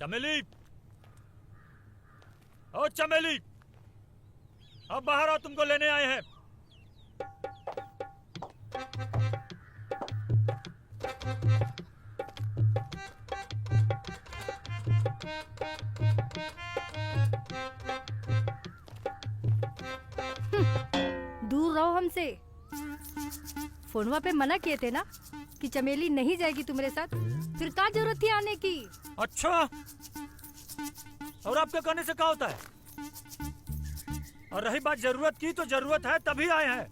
चमेली, ओ चमेली, अब बाहर आओ, तुमको लेने आए हैं। दूर रहो हमसे। फोनवा पे मना किए थे ना कि चमेली नहीं जाएगी तुम्हारे साथ, फिर क्या जरूरत थी आने की? अच्छा, और आपके कहने से क्या होता है? और रही बात जरूरत की, तो जरूरत है तभी आए हैं।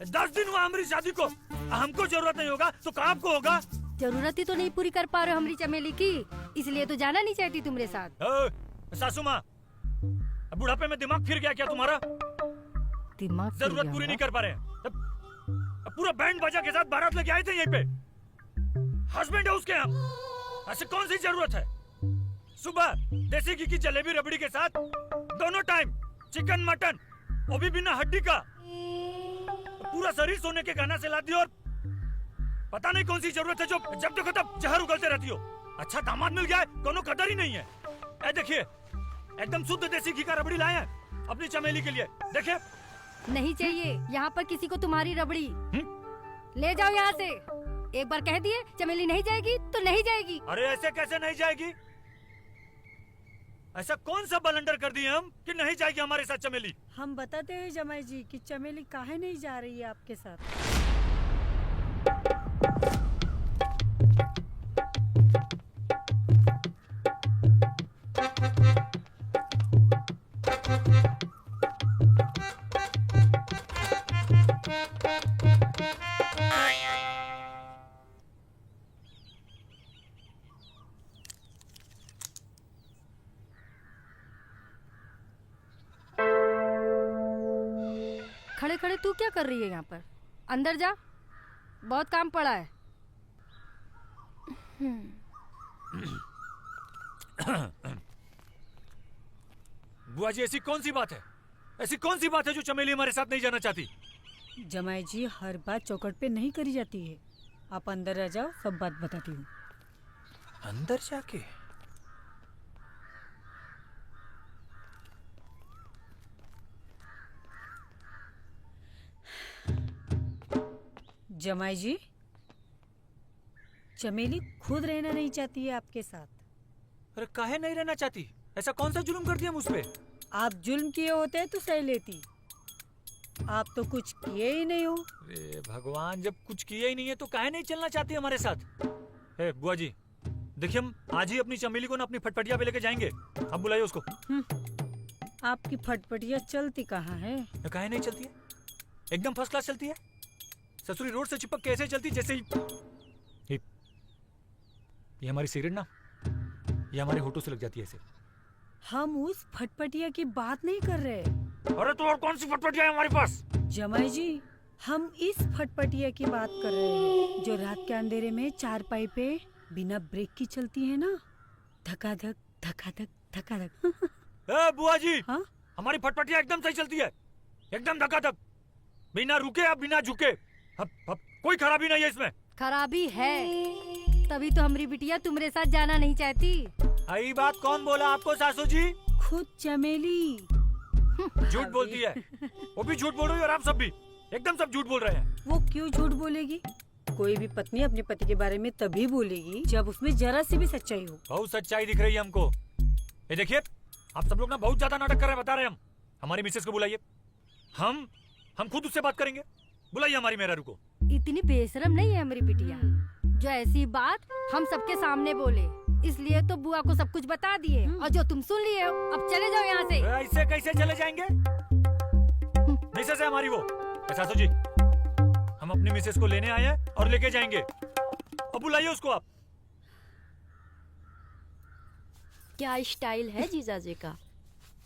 10 दिन हुआ हमारी शादी को, हमको जरूरत नहीं होगा तो क्या आपको होगा? जरूरत ही तो नहीं पूरी कर पा रहे हो हमारी चमेली की, इसलिए तो जाना नहीं चाहती तुम्हारे साथ। सासू माँ, बुढ़ापे में दिमाग फिर गया क्या तुम्हारा? दिमाग जरूरत पूरी नहीं कर पा रहे हैं। पूरा बैंड बाजा के साथ बारात लेके आए थे यहीं पे। हस्बैंड है उसके यहाँ, ऐसे कौन सी जरूरत है? सुबह देसी घी की जलेबी रबड़ी के साथ दोनों टाइम चिकन मटन, वो भी बिना हड्डी का। पूरा शरीर सोने के गहना से ला दी, और पता नहीं कौन सी जरूरत है जो जब देखो तब जहर उगलते रहती हो। अच्छा दामाद मिल गया है, कोनो कदर ही नहीं है। ऐ देखिए, एकदम शुद्ध देसी घी का रबड़ी लाए हैं अपनी चमेली के लिए। देखिए, नहीं चाहिए यहाँ पर किसी को तुम्हारी रबड़ी। ले जाओ यहाँ से। एक बार कह दिए चमेली नहीं जाएगी तो नहीं जाएगी। अरे ऐसे कैसे नहीं जाएगी? ऐसा कौन सा बलंडर कर दिए हम कि नहीं जाएगी हमारे साथ चमेली? हम बताते हैं जमाई जी कि चमेली काहे नहीं जा रही है आपके साथ। खड़े खड़े तू क्या कर रही है यहाँ पर? अंदर जा, बहुत काम पड़ा है। बुआ जी, ऐसी कौन सी बात है? ऐसी कौन सी बात है जो चमेली हमारे साथ नहीं जाना चाहती? जमाई जी, हर बात चौकट पे नहीं करी जाती है। आप अंदर आ जाओ, सब बात बताती हूँ। अंदर जाके? जमाई जी, चमेली खुद रहना नहीं चाहती है आपके साथ। अरे काहे नहीं रहना चाहती? ऐसा कौन सा जुल्म कर दिया मुझ पे? आप जुल्म किए होते तो सही लेती। आप तो कुछ किए ही नहीं हो। अरे भगवान, जब कुछ किया ही नहीं है तो काहे नहीं चलना चाहती हमारे साथ? ए बुआ जी, देखिए हम आज ही अपनी चमेली को ना अपनी फटफटिया पे लेके जाएंगे। आप बुलाइए उसको। आपकी फटफटिया चलती कहाँ है? काहे नहीं चलती है? एकदम फर्स्ट क्लास चलती है। ससुरी रोड से चिपक कैसे चलती, जैसे ये हमारी सिगरेट ना, ये हमारे होठों से लग जाती है ऐसे। हम उस फटफटिया की बात नहीं कर रहे। अरे तो और कौन सी फटफटिया है हमारे पास? जमाई जी, हम इस फटफटिया की बात कर रहे हैं जो रात के अंधेरे में चारपाई पे बिना ब्रेक की चलती है ना, धकाधक धकाधक धकाधक। ए बुआ जी, हाँ? हमारी फटफटिया एकदम सही चलती है, एकदम धकाधक, बिना रुके या बिना झुके। अब कोई खराबी नहीं है इसमें। खराबी है, तभी तो हमारी बिटिया तुम्हारे साथ जाना नहीं चाहती। आई बात कौन बोला आपको सासू जी? खुद चमेली। झूठ बोलती है, वो भी झूठ बोल रही है और आप सब भी एकदम सब झूठ बोल रहे हैं। वो क्यों झूठ बोलेगी? कोई भी पत्नी अपने पति के बारे में तभी बोलेगी जब उसमें जरा सी भी सच्चाई हो। बहुत सच्चाई दिख रही है हमको। ये देखिए, आप सब लोग ना बहुत ज्यादा नाटक कर रहे हैं, बता रहे हैं हम। हमारी मिसेस को बुलाइए, हम खुद उससे बात करेंगे। बुलाइए हमारी मेहरारू को। इतनी बेशरम नहीं है हमारी बिटिया जो ऐसी बात हम सबके सामने बोले, इसलिए तो बुआ को सब कुछ बता दिए और जो तुम सुन लिए हो। अब चले जाओ यहाँ से। ऐसे कैसे चले जाएंगे? मिसेस है हमारी वो। सासू जी, हम अपनी मिसेस को लेने आए हैं और लेके जाएंगे। अब बुलाइए उसको आप। क्या स्टाइल है जीजाजी का।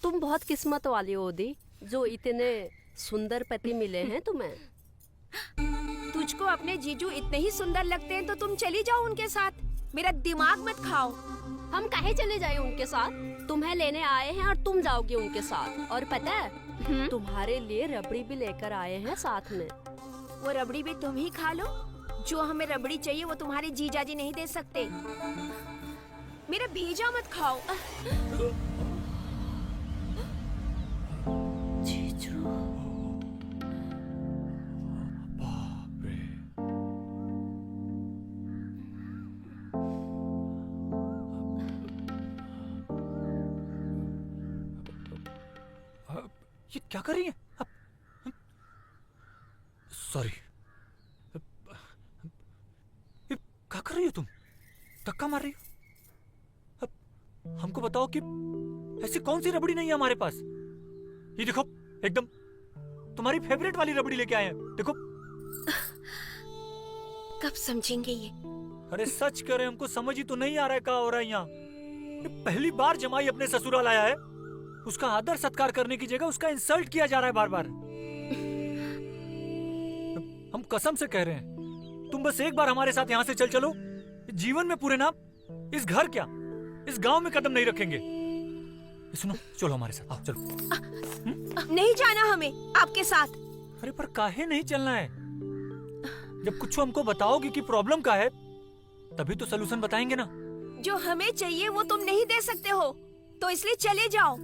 तुम बहुत किस्मत वाली हो दी, जो इतने सुंदर पति मिले हैं तुम्हें। तुझको अपने जीजू इतने ही सुंदर लगते हैं तो तुम चली जाओ उनके साथ, मेरा दिमाग मत खाओ। हम काहे चले जाए उनके साथ? तुम्हें लेने आए हैं और तुम जाओगे उनके साथ। और पता है, तुम्हारे लिए रबड़ी भी लेकर आए हैं साथ में। वो रबड़ी भी तुम ही खा लो। जो हमें रबड़ी चाहिए वो तुम्हारे जीजाजी नहीं दे सकते। मेरा भेजा मत खाओ। जीजू बाप रे। ये क्या कर रही है? सॉरी, ये क्या कर रही हो तुम? धक्का मार रही हो? अब हमको बताओ कि ऐसी कौन सी रबड़ी नहीं है हमारे पास? ये देखो, एकदम तुम्हारी फेवरेट वाली रबड़ी लेके आए हैं। देखो। कब समझेंगे ये? अरे सच करे, हमको समझ ही तो नहीं आ रहा है क्या हो रहा है यहाँ। ये पहली बार जमाई अपने ससुराल आया है, उसका आदर सत्कार करने की जगह उसका इंसल्ट किया जा रहा है बार बार। हम कसम से कह रहे हैं, तुम बस एक बार हमारे साथ यहाँ से चल चलो, जीवन में पूरे ना इस घर क्या इस गांव में कदम नहीं रखेंगे। सुनो, चलो हमारे साथ, आओ चलो। नहीं जाना हमें आपके साथ। अरे पर काहे नहीं चलना है? जब कुछ हमको बताओगे कि प्रॉब्लम का है, तभी तो सलूशन बताएंगे ना। जो हमें चाहिए वो तुम नहीं दे सकते हो, तो इसलिए चले जाओ।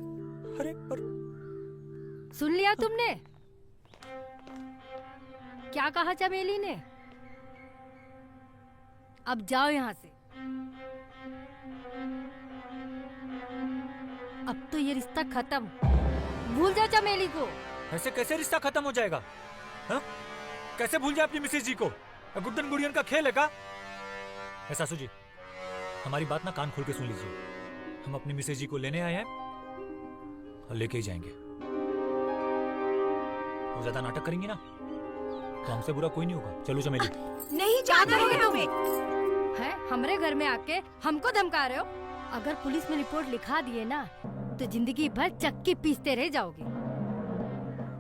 अरे पर सुन लिया तुमने क्या कहा चमेली ने? अब जाओ यहाँ से। अब तो ये रिश्ता खत्म, भूल जाओ चमेली को। ऐसे कैसे रिश्ता खत्म हो जाएगा? हा? कैसे भूल जाए अपनी मिसेज जी को? गुड्डन गुड़ियन का खेल है का? सासू जी, हमारी बात ना कान खोल के सुन लीजिए। हम अपनी मिसेज जी को लेने आए हैं और लेके ही जाएंगे। वो ज्यादा नाटक करेंगी ना तो हमसे बुरा कोई नहीं होगा। चलो चमेली। नहीं जाना है हमें। है हमरे घर में आके हमको धमका रहे हो? अगर पुलिस में रिपोर्ट लिखा दिए ना तो जिंदगी भर चक्की पीसते रह जाओगे।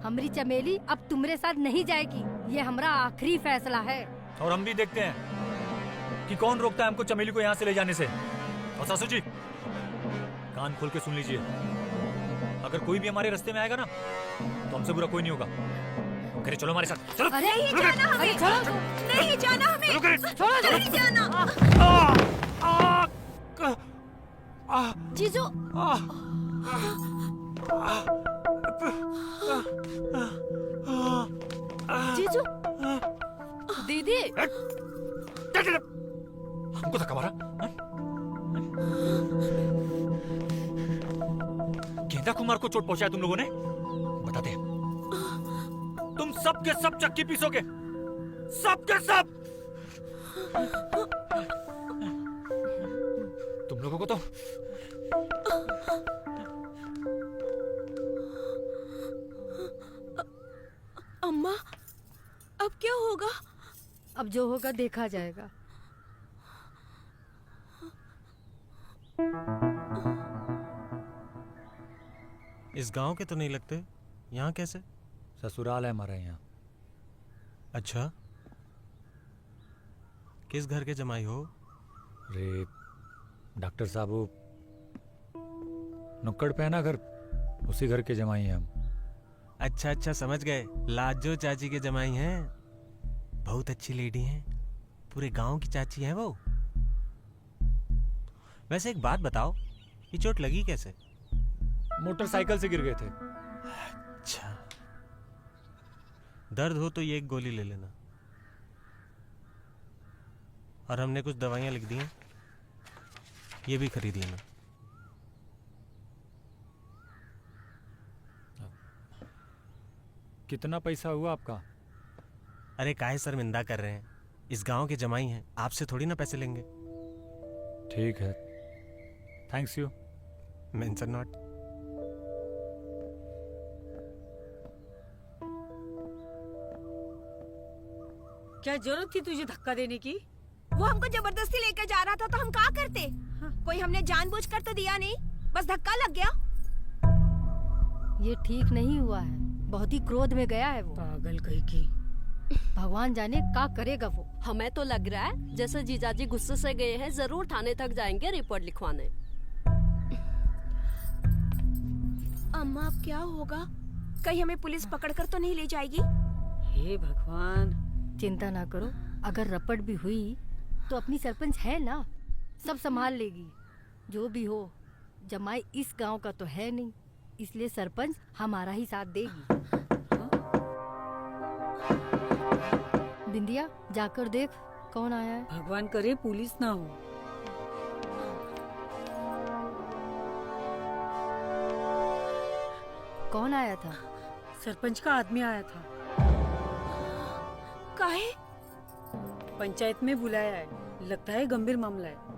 हमारी चमेली अब तुम्हारे साथ नहीं जाएगी, ये हमारा आखिरी फैसला है। और हम भी देखते हैं कि कौन रोकता है हमको चमेली को यहाँ से ले जाने से। और सासू जी, कान खोल के सुन लीजिए, अगर कोई भी हमारे रास्ते में आएगा ना तो हमसे बुरा कोई नहीं होगा। करे चलो हमारे साथ, चलो। अरे नहीं जाना हमें। छोड़ो, नहीं जाना हमें। छोड़ो, नहीं जाना। जीजू जीजू दीदी हमको धक्का मारा? गेंदा कुमार को चोट पहुंचाया तुम लोगों ने? बताते हैं, तुम सब के सब चक्की पीसोगे, सब के सब। तुम लोगों को तो अम्मा, अब क्या होगा? अब जो होगा देखा जाएगा। इस गांव के तो नहीं लगते, यहाँ कैसे? ससुराल है हमारा यहाँ। अच्छा, किस घर के जमाई हो? अरे डॉक्टर साहब, वो नुक्कड़ पे है ना घर, उसी घर के जमाई हैं हम। अच्छा अच्छा, समझ गए, लाजो चाची के जमाई हैं। बहुत अच्छी लेडी हैं, पूरे गांव की चाची हैं वो। वैसे एक बात बताओ, ये चोट लगी कैसे? मोटरसाइकिल से गिर गए थे। अच्छा, दर्द हो तो ये एक गोली ले लेना, और हमने कुछ दवाइयां लिख दी हैं, ये भी खरीद लेना। कितना पैसा हुआ आपका? अरे काहे शर्मिंदा कर रहे हैं, इस गांव के जमाई हैं, आपसे थोड़ी ना पैसे लेंगे। ठीक है, थैंक्स यू। Mention not. क्या जरूरत थी तुझे धक्का देने की? वो हमको जबरदस्ती लेकर जा रहा था तो हम क्या करते? कोई हमने जानबूझकर तो दिया नहीं, बस धक्का लग गया। ये ठीक नहीं हुआ है, बहुत ही क्रोध में गया है वो। पागल कहीं की। भगवान जाने क्या करेगा वो। हमें तो लग रहा है जैसे जीजाजी गुस्से से गए हैं, जरूर थाने तक जाएंगे रिपोर्ट लिखवाने। अम्मा, अब क्या होगा? कहीं हमें पुलिस पकड़कर तो नहीं ले जाएगी? हे भगवान। चिंता ना करो, अगर रपट भी हुई तो अपनी सरपंच है ना, सब संभाल लेगी। जो भी हो, जमाई इस गांव का तो है नहीं, इसलिए सरपंच हमारा ही साथ देगी। बिंदिया, जाकर देख कौन आया है। भगवान करे पुलिस ना हो। कौन आया था? सरपंच का आदमी आया था, काहे? पंचायत में बुलाया है, लगता है गंभीर मामला है।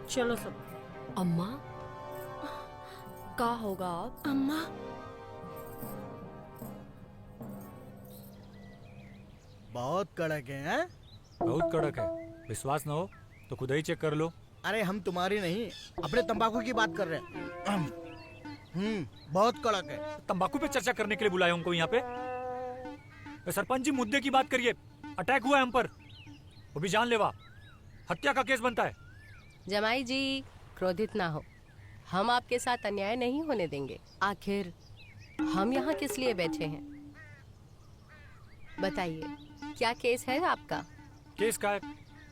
चलो सब। अम्मा का होगा अब? अम्मा, बहुत कड़क है, हैं? बहुत कड़क है, विश्वास ना हो तो खुद ही चेक कर लो। अरे हम तुम्हारी नहीं, अपने तंबाकू की बात कर रहे हैं। बहुत कड़क है। तंबाकू पे चर्चा करने के लिए बुलाया हमको यहाँ पे? सरपंच जी, मुद्दे की बात करिए। अटैक हुआ है हम पर, वो भी जानलेवा, हत्या का केस बनता है। जमाई जी, क्रोधित ना हो, हम आपके साथ अन्याय नहीं होने देंगे। आखिर हम यहाँ किस लिए बैठे हैं? बताइए, क्या केस है आपका? केस का है?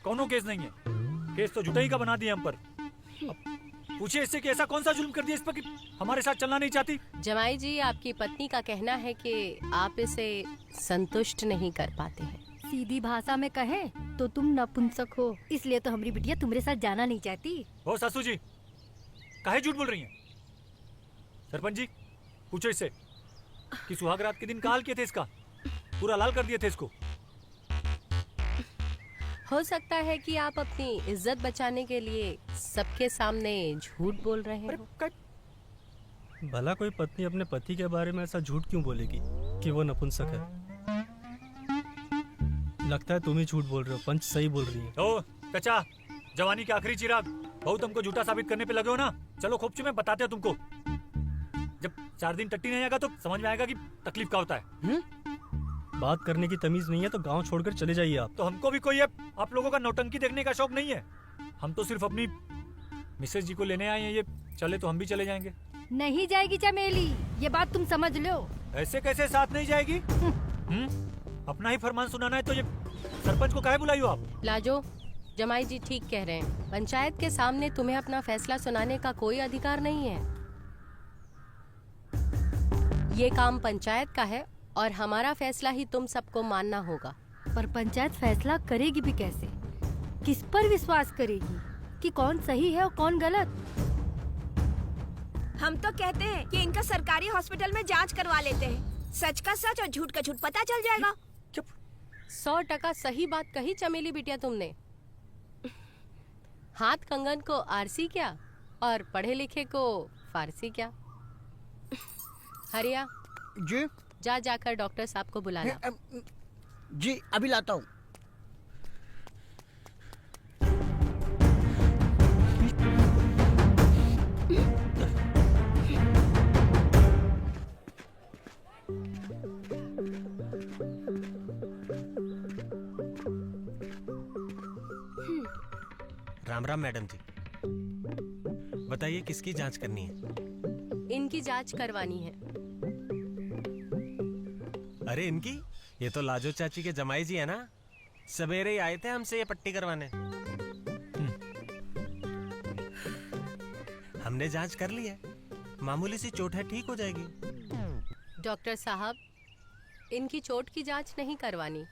कौनो केस नहीं है, केस तो जुटाई का बना दिया हम पर। पूछिए इससे कि ऐसा कौन सा जुल्म कर दिया इस पर कि हमारे साथ चलना नहीं चाहती। जमाई जी, आपकी पत्नी का कहना है कि आप इसे संतुष्ट नहीं कर पाते हैं। सीधी भाषा में कहें तो तुम नपुंसक हो, इसलिए तो हमारी बिटिया तुम्हारे साथ जाना नहीं चाहती। ओ सासू जी, काहे झूठ बोल रही हैं? सरपंच जी, पूछो इससे कि सुहाग रात के दिन का हाल किए थे इसका, पूरा लाल कर दिए थे इसको। हो सकता है कि आप अपनी इज्जत बचाने के लिए सबके सामने झूठ बोल रहे हो। भला कोई पत्नी अपने पति के बारे में ऐसा झूठ क्यों बोलेगी कि वो नपुंसक है? लगता है तुम ही झूठ बोल रहे हो, पंच सही बोल रही है। ओ कचा, जवानी के आखिरी चिराग, बहुत हमको झूठा साबित करने पे लगे हो ना। चलो खोपची में बताते हैं तुमको। जब 4 दिन टट्टी नहीं आएगा तो समझ में आएगा कि तकलीफ क्या होता है। बात करने की तमीज नहीं है तो गांव छोड़कर चले जाइए आप। तो हमको भी कोई आप लोगों का नौटंकी देखने का शौक नहीं है। हम तो सिर्फ अपनी मिसेज जी को लेने आए हैं, ये चले तो हम भी चले जाएंगे। नहीं जाएगी चमेली, ये बात तुम समझ लो। ऐसे कैसे साथ नहीं जाएगी? अपना ही फरमान सुनाना है तो ये सरपंच को काहे बुलाई हो आप? लाजो, जमाई जी ठीक कह रहे हैं। पंचायत के सामने तुम्हें अपना फैसला सुनाने का कोई अधिकार नहीं है। ये काम पंचायत का है और हमारा फैसला ही तुम सबको मानना होगा। पर पंचायत फैसला करेगी भी कैसे? किस पर विश्वास करेगी कि कौन सही है और कौन गलत? हम तो कहते हैं कि इनका सरकारी हॉस्पिटल में जांच करवा लेते हैं। सच का सच और झूठ का झूठ पता चल जाएगा। 100% सही बात कही चमेली बिटिया तुमने। हाथ कंगन को आरसी क्या और पढ़े लिखे को फारसी क्या। हरिया जी जाकर डॉक्टर साहब को बुलाना। जी अभी लाता हूँ। राम राम मैडम जी, बताइए किसकी जांच करनी है? इनकी जांच करवानी है। अरे इनकी? ये तो लाजो चाची के जमाई जी है ना, सवेरे ही आए थे हमसे ये पट्टी करवाने। हमने जांच कर ली है, मामूली सी चोट है, ठीक हो जाएगी। डॉक्टर साहब, इनकी चोट की जांच नहीं करवानी।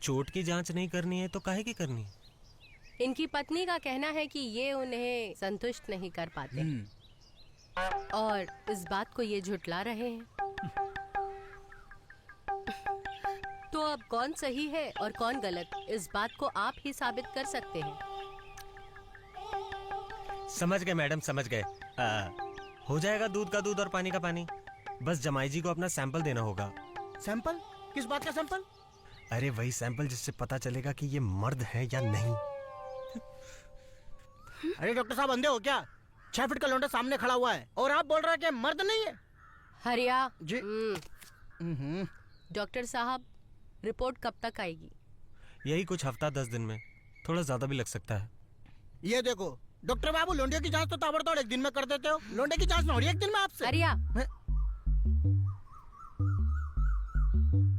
चोट की जांच नहीं करनी है तो काहे की करनी है? इनकी पत्नी का कहना है कि ये उन्हें संतुष्ट नहीं कर पाते और इस बात को ये झुठला रहे हैं। तो अब कौन सही है और कौन गलत, इस बात को आप ही साबित कर सकते हैं। समझ गए मैडम, समझ गए। हो जाएगा, दूध का दूध और पानी का पानी। बस जमाई जी को अपना सैंपल देना होगा। सैंपल? किस बात का सैंपल? अरे वही सैंपल जिससे पता चलेगा कि ये मर्द है या नहीं। अरे डॉक्टर साहब अंधे हो क्या? 6 फीट का लौंडा सामने खड़ा हुआ है और आप बोल रहे हैं कि मर्द नहीं है। हरिया जी। डॉक्टर साहब, रिपोर्ट कब तक आएगी? यही कुछ हफ्ता 10 दिन में, थोड़ा ज्यादा भी लग सकता है। ये देखो डॉक्टर बाबू, लोंडे की जांच तो ताबड़तोड़ 1 दिन में कर देते हो, लोंडे की जांच ना हो रही 1 दिन में आपसे। हरिया,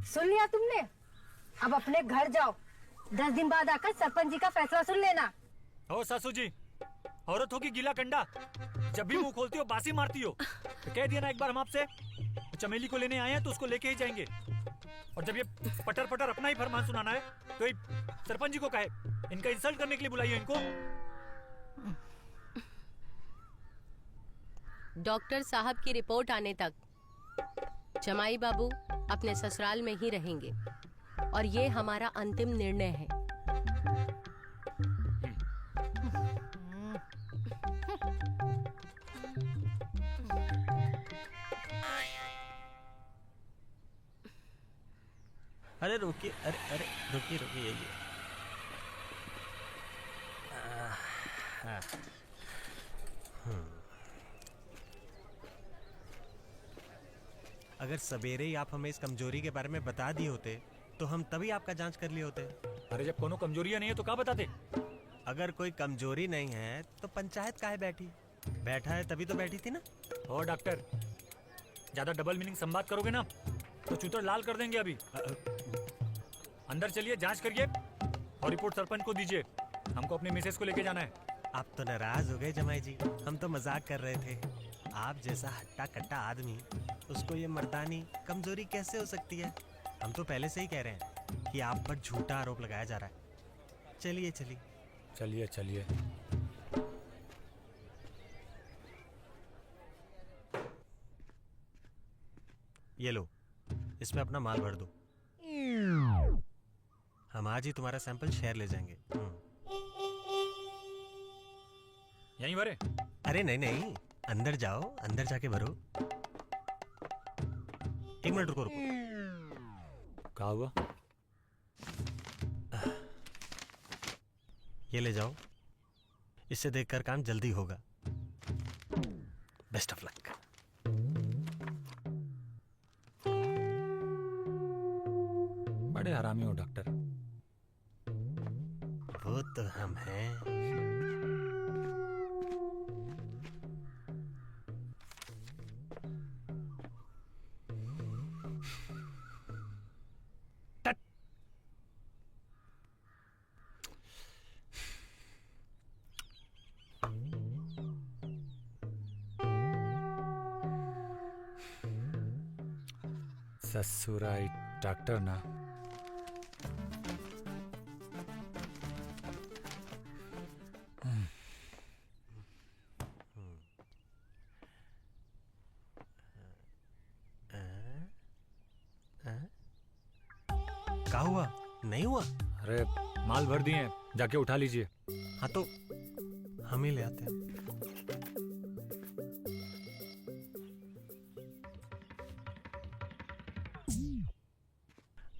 सुन लिया तुमने? अब अपने घर जाओ 10 दिन बाद आकर सरपंच जी का फैसला सुन लेना। ओ सासू जी, औरत हो कि गीला कंडा, जब भी मुंह खोलती हो बासी मारती हो। तो कह दिया ना एक बार हम आपसे, चमेली को लेने आए हैं तो उसको लेके ही जाएंगे। और जब ये पटर पटर अपना ही फरमान सुनाना है तो ये सरपंच जी को कहे, इनका इंसल्ट करने के लिए बुलाइए इनको। डॉक्टर साहब की रिपोर्ट आने तक जमाई बाबू अपने ससुराल में ही रहेंगे और ये हमारा अंतिम निर्णय है। अरे रुकिए, अरे रुकिए रुकिए, यही है। अगर सवेरे ही आप हमें इस कमजोरी के बारे में बता दिए होते तो हम तभी आपका जांच कर लिए होते। अरे जब कोनो कमजोरियां नहीं है तो क्या बताते? अगर कोई कमजोरी नहीं है तो पंचायत काहे बैठी? बैठा है तभी तो बैठी थी ना। ओ डॉक्टर, ज्यादा डबल मीनिंग संवाद करोगे ना तो चूतर लाल कर देंगे। अभी अंदर चलिए, जांच करिए और रिपोर्ट सरपंच को दीजिए। हमको अपने मिसेस को लेके जाना है। आप तो नाराज हो गए जमाई जी, हम तो मजाक कर रहे थे। आप जैसा हट्टा कट्टा आदमी, उसको ये मर्दानी कमजोरी कैसे हो सकती है? हम तो पहले से ही कह रहे हैं कि आप पर झूठा आरोप लगाया जा रहा है। चलिए चलिए चलिए चलिए। ये लो, इसमें अपना माल भर दो। हम आज ही तुम्हारा सैंपल शहर ले जाएंगे। यहीं भरे? अरे नहीं नहीं, अंदर जाओ, अंदर जाके भरो। 1 मिनट रुको रुको। क्या हुआ? ये ले जाओ, इससे देखकर काम जल्दी होगा। Best of luck. बड़े हरामी हो डॉक्टर। वो तो हम हैं। ससुराई डॉक्टर ना। क्या हुआ? नहीं हुआ? अरे माल भर दिए, जाके उठा लीजिए। हाँ तो हम ही ले आते हैं।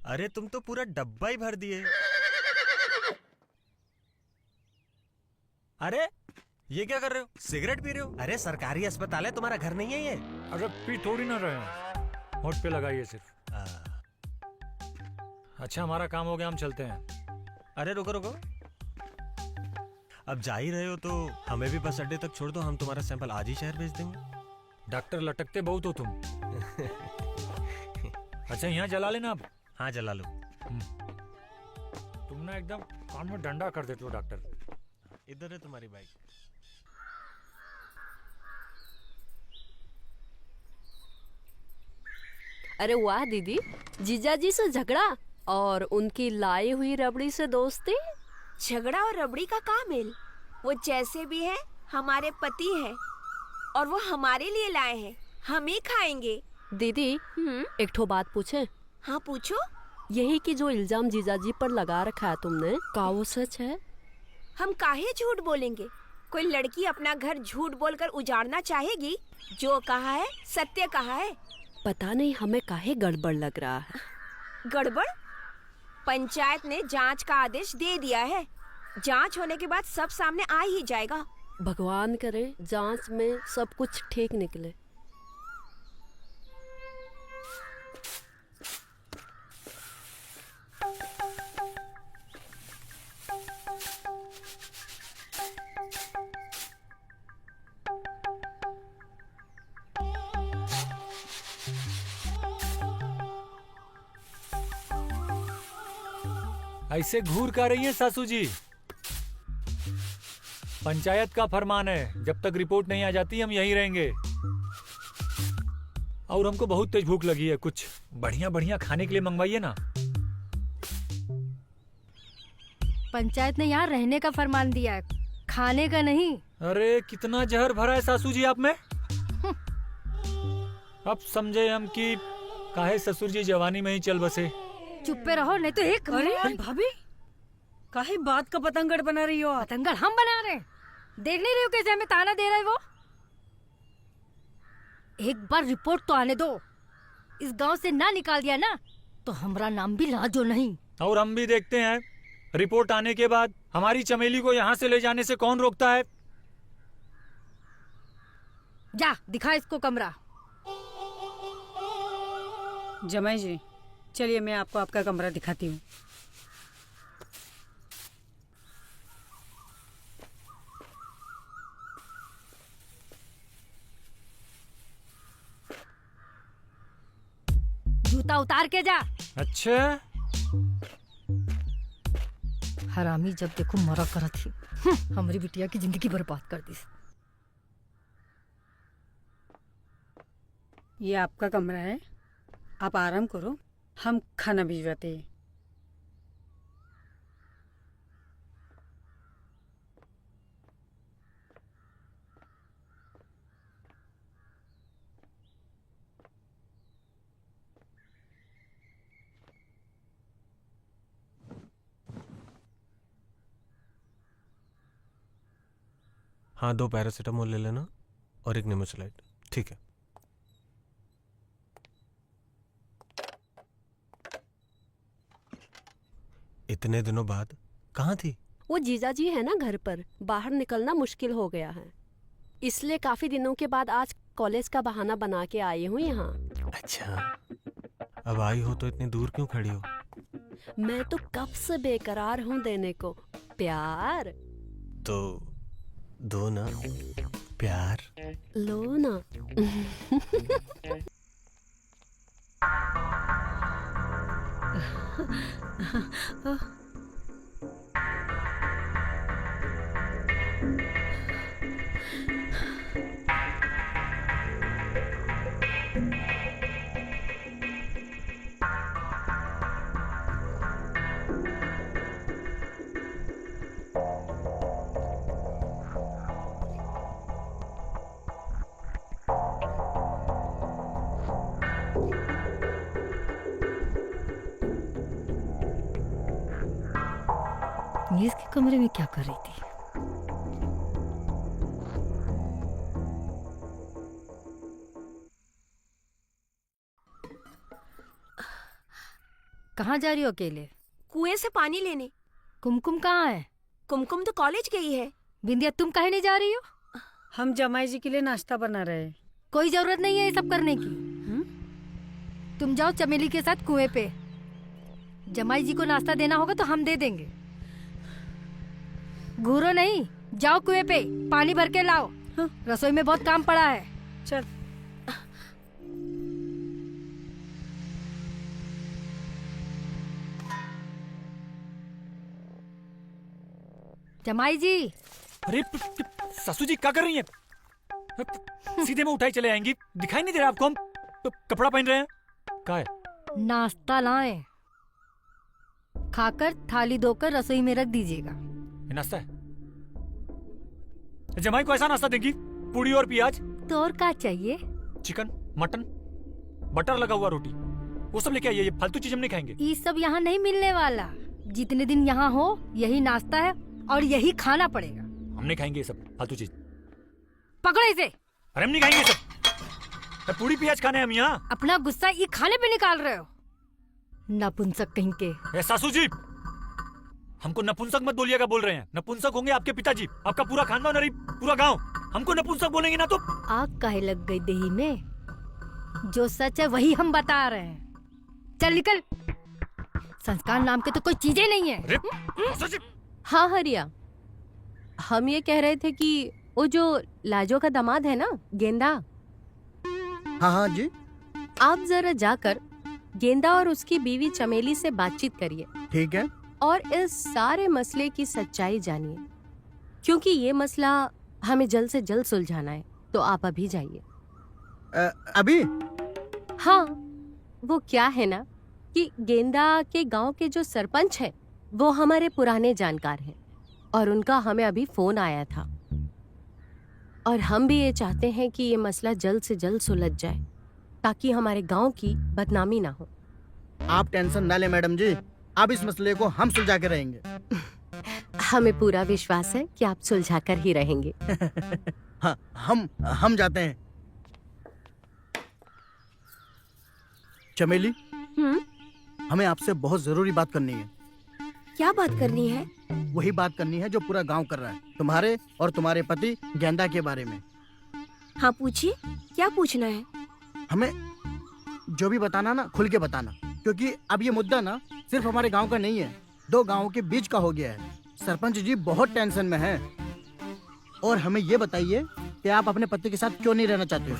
अरे तुम तो पूरा डब्बा ही भर दिए। अरे ये क्या कर रहे हो? सिगरेट पी रहे हो? अरे सरकारी अस्पताल है, तुम्हारा घर नहीं है ये। अरे पी थोड़ी ना रहे हैं, होठ पे लगाइए सिर्फ। अच्छा हमारा काम हो गया, हम चलते हैं। अरे रुको रुको, अब जा ही रहे हो तो हमें भी बस अड्डे तक छोड़ दो, हम तुम्हारा सैंपल आज ही शहर भेज देंगे। डॉक्टर लटकते बहुत हो तुम। अच्छा यहाँ जला लेना अब। हाँ जला लो। तुम ना एकदम कान में डंडा कर देते हो डॉक्टर। इधर है तुम्हारी बाइक। अरे वाह दीदी, जीजाजी से झगड़ा और उनकी लाई हुई रबड़ी से दोस्ती। झगड़ा और रबड़ी का क्या मेल? वो जैसे भी है हमारे पति हैं और वो हमारे लिए लाए हैं, हम ही खाएंगे। दीदी एक ठो बात पूछे? हाँ पूछो। यही कि जो इल्जाम जीजाजी पर लगा रखा है तुमने, का वो सच है? हम काहे झूठ बोलेंगे? कोई लड़की अपना घर झूठ बोलकर उजाड़ना चाहेगी? जो कहा है सत्य कहा है। पता नहीं हमें काहे गड़बड़ लग रहा है। गड़बड़? पंचायत ने जांच का आदेश दे दिया है, जांच होने के बाद सब सामने आ ही जाएगा। भगवान करे जांच में सब कुछ ठीक निकले। ऐसे घूर कर रही हैं सासू जी? पंचायत का फरमान है, जब तक रिपोर्ट नहीं आ जाती हम यहीं रहेंगे। और हमको बहुत तेज भूख लगी है, कुछ बढ़िया बढ़िया खाने के लिए मंगवाइए ना। पंचायत ने यहाँ रहने का फरमान दिया है, खाने का नहीं। अरे कितना जहर भरा है सासू जी आप में। अब समझे हम कि काहे ससुर जी जवानी में ही चल बसे। चुप पे रहो नहीं तो एक अरे भाभी, काहे बात का पतंगड़ बना रही हो आप? पतंगड़ हम बना रहे हैं, देख नहीं रही हो कैसे हमें ताना दे रहा है वो। एक बार रिपोर्ट तो आने दो, इस गांव से ना निकाल दिया ना तो हमारा नाम भी लाजो नहीं। और हम भी देखते हैं रिपोर्ट आने के बाद हमारी चमेली को यहाँ से ले जाने से कौन रोकता है। जा दिखा इसको कमरा। जमाई जी चलिए मैं आपको आपका कमरा दिखाती हूँ। जूता उतार के जा। अच्छा हरामी जब देखो मरा करा थी। हमारी बिटिया की जिंदगी बर्बाद कर दी। ये आपका कमरा है, आप आराम करो, हम खाना भिजवाते हैं। हाँ 2 पैरासीटामोल ले लेना और 1 नेमोसिलाइड। ठीक है। इतने दिनों बाद कहाँ थी? वो जीजा जी है ना घर पर, बाहर निकलना मुश्किल हो गया है, इसलिए काफी दिनों के बाद आज कॉलेज का बहाना बना के आई हूँ यहाँ। अच्छा, अब आई हो तो इतनी दूर क्यों खड़ी हो? मैं तो कब से बेकरार हूँ देने को प्यार। तो दो ना प्यार। लो ना। ये इसके कमरे में क्या कर रही थी? कहाँ जा रही हो अकेले? कुएं से पानी लेने। कुमकुम कहाँ है? कुमकुम तो कॉलेज गई है। बिंदिया तुम कहीं नहीं जा रही हो? हम जमाई जी के लिए नाश्ता बना रहे हैं। कोई जरूरत नहीं है ये सब करने की। तुम जाओ चमेली के साथ कुएं पे, जमाई जी को नाश्ता देना होगा तो हम दे देंगे। घूरो नहीं, जाओ कुएं पे पानी भर के लाओ। रसोई में बहुत काम पड़ा है। चल। जमाई जी। अरे सासू जी क्या कर रही हैं? सीधे में उठाई चले आएंगी, दिखाई नहीं दे रहा आपको हम कपड़ा पहन रहे हैं? क्या है? नाश्ता लाएं, खाकर थाली धोकर रसोई में रख दीजिएगा। ये नाश्ता है? जमाई को ऐसा नाश्ता देंगी? पूड़ी और प्याज? तो और क्या चाहिए? चिकन, मटन, बटर लगा हुआ रोटी, वो सब लेके आइए। ये फालतू चीज हम नहीं खाएंगे। ये सब यहाँ नहीं मिलने वाला। जितने दिन यहाँ हो यही नाश्ता है और यही खाना पड़ेगा। हम नहीं खाएंगे ये सब फालतू चीज। पकड़ो इसे। अरे हम नहीं खाएंगे ये सब। पूड़ी प्याज खाने हम यहाँ। अपना गुस्सा ये खाने पे निकाल रहे हो, नपुंसक कहीं के। सासू जी हमको नपुंसक मत बोलिएगा, बोल रहे हैं। नपुंसक होंगे आपके पिताजी, आपका पूरा खानदान और पूरा गांव। हमको नपुंसक बोलेंगे ना तो आग काहे लग गई देही में? जो सच है वही हम बता रहे हैं। चल निकल। संस्कार नाम के तो कोई चीजें नहीं है। हाँ हरिया, हम ये कह रहे थे कि वो जो लाजो का दामाद है ना, गेंदा। हाँ हाँ जी। आप जरा जाकर गेंदा और उसकी बीवी चमेली से बातचीत करिए। ठीक है। और इस सारे मसले की सच्चाई जानिए, क्योंकि ये मसला हमें जल्द से जल्द सुलझाना है। तो आप अभी जाइए। अभी? हाँ, वो क्या है ना कि गेंदा के गांव के जो सरपंच है वो हमारे पुराने जानकार हैं और उनका हमें अभी फोन आया था, और हम भी ये चाहते हैं कि ये मसला जल्द से जल्द सुलझ जाए ताकि हमारे गांव की बदनामी ना हो। आप टेंशन ना लें मैडम जी, अब इस मसले को हम सुलझा के रहेंगे। हमें पूरा विश्वास है कि आप सुलझा कर ही रहेंगे। हाँ, हम जाते हैं। चमेली, हमें आपसे बहुत जरूरी बात करनी है। क्या बात करनी है? वही बात करनी है जो पूरा गांव कर रहा है, तुम्हारे और तुम्हारे पति गेंदा के बारे में। हाँ पूछिए, क्या पूछना है? हमें जो भी बताना ना खुल के बताना, क्योंकि अब ये मुद्दा ना सिर्फ हमारे गांव का नहीं है, 2 गांवों के बीच का हो गया है। सरपंच जी बहुत टेंशन में हैं, और हमें ये बताइए कि आप अपने पति के साथ क्यों नहीं रहना चाहते हो?